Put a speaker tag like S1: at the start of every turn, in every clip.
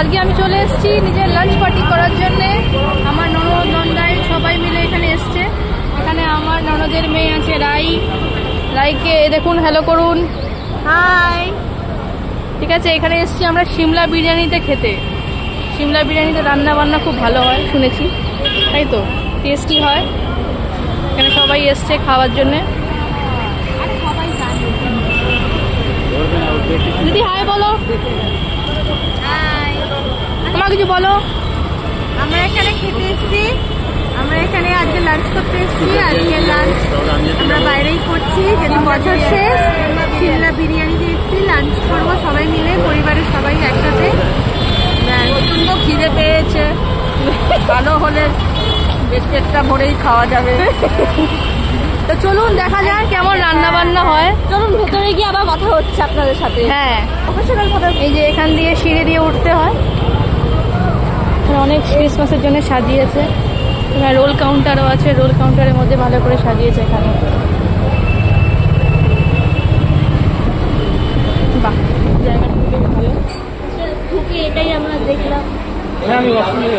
S1: আজকে আমি চলে এসেছি নিজের লাঞ্চ পার্টি করার জন্যে। আমার ননদ নন্দাই সবাই মিলে এখানে এসছে। এখানে আমার ননদের মেয়ে আছে রাই। রাইকে দেখুন, হ্যালো করুন, হাই। ঠিক আছে, এখানে এসছি আমরা সিমলা বিরিয়ানিতে খেতে। সিমলা বিরিয়ানিতে রান্না বান্না খুব ভালো হয় শুনেছি, তাই তো টেস্টি হয়। এখানে সবাই এসছে খাওয়ার জন্যে। দিদি হাই বলো। হাই, তোমার কিছু বলো।
S2: আমরা এখানে খেতে এসেছি, আমরা এখানে আজকে লাঞ্চ করতে এসেছি। আজকে লাঞ্চ আমরা বাইরেই করছি, যেহেতু বছর শেষ। সিমলা বিরিয়ানিতে এসেছি, লাঞ্চ করবো সবাই মিলে, পরিবারের সবাই একসাথে। প্রচন্ড খিদে পেয়েছে, ভালো হলে বেশ পেটটা ভরেই খাওয়া যাবে।
S1: তো চলুন দেখা যাক কেমন রান্না বান্না হয়।
S2: চলুন ভেতরে গিয়ে আবার কথা হচ্ছে আপনাদের সাথে।
S1: হ্যাঁ,
S2: প্রফেশনাল ভাবে।
S1: এই যে এখান দিয়ে সিঁড়ি দিয়ে উঠতে হয়। অনেক ক্রিসমাসের জন্য সাজিয়েছে। এখানে রোল কাউন্টারও আছে, রোল কাউন্টারের মধ্যে ভালো করে সাজিয়েছে এখানে। বাহ, জায়গাটা খুবই ভালো।
S2: ঢুকে এটাই আমরা দেখলাম।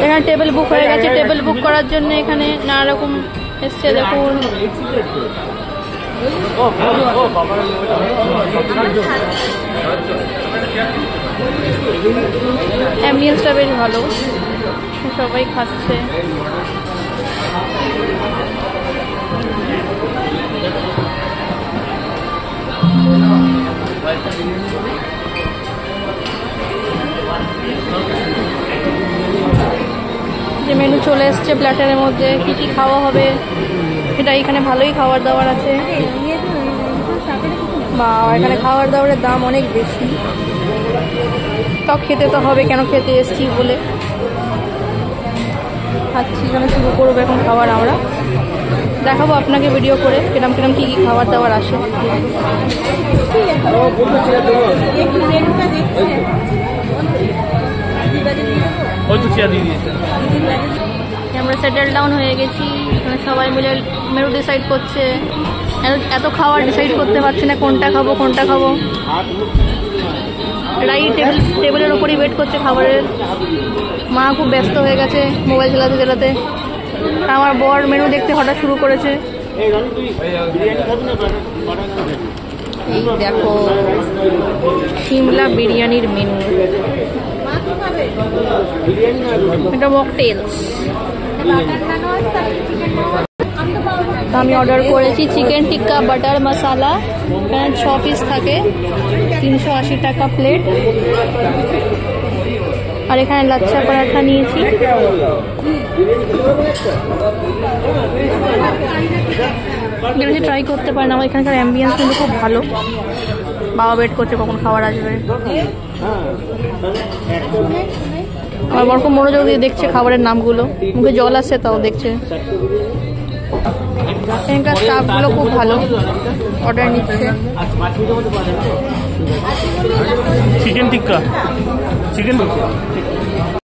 S1: এখানে টেবিল বুক হয়ে গেছে। টেবিল বুক করার জন্য এখানে নানা রকম এসছে, দেখুন। অ্যাম্বিয়েন্সটা বেশ ভালো, সবাই খাচ্ছে। যে মেনু চলে এসছে প্ল্যাটারের মধ্যে, কি কি খাওয়া হবে সেটা। এখানে ভালোই খাবার দাবার আছে। বা এখানে খাবার দাবারের দাম অনেক বেশি, তাও খেতে তো হবে, কেন খেতে এসছি বলে খাচ্ছি। এখানে শুরু করবো এখন খাবার। আমরা দেখাবো আপনাকে ভিডিও করে কিরম কিরম কী কী খাবার দাবার আসে। আমরা সেটেল ডাউন হয়ে গেছি। এখানে সবাই মিলে মেনু ডিসাইড করছে। এত খাবার ডিসাইড করতে পারছি না কোনটা খাবো কোনটা খাবো। রাই টেবিলের ওপরই ওয়েট করছে খাবারের। মা খুব ব্যস্ত হয়ে গেছে মোবাইল চালাতে চালাতে। আমার বর মেনু দেখতে হঠাৎ শুরু করেছে। এই দেখো সিমলা বিরিয়ানির মেনু। এটা মকটেলস। আমি অর্ডার করেছি চিকেন টিক্কা বাটার মশালা। এখানে 6 পিস থাকে, 380 টাকা প্লেট। আর এখানে লাচ্ছা পরাঠা নিয়েছি। এখানে ট্রাই করতে পারেন। আমার এখানকার অ্যাম্বিয়েন্স কিন্তু খুব ভালো। বাবা ওয়েট করছে কখন খাবার আসবে। আমার বড় খুব মনোযোগ দিয়ে দেখছে খাবারের নামগুলো, মুখে জল আসছে তাও দেখছে। এখানকার স্টাফগুলো খুব ভালো, অর্ডার নিচ্ছে।
S3: চিকেন টিক্কা, চিকেন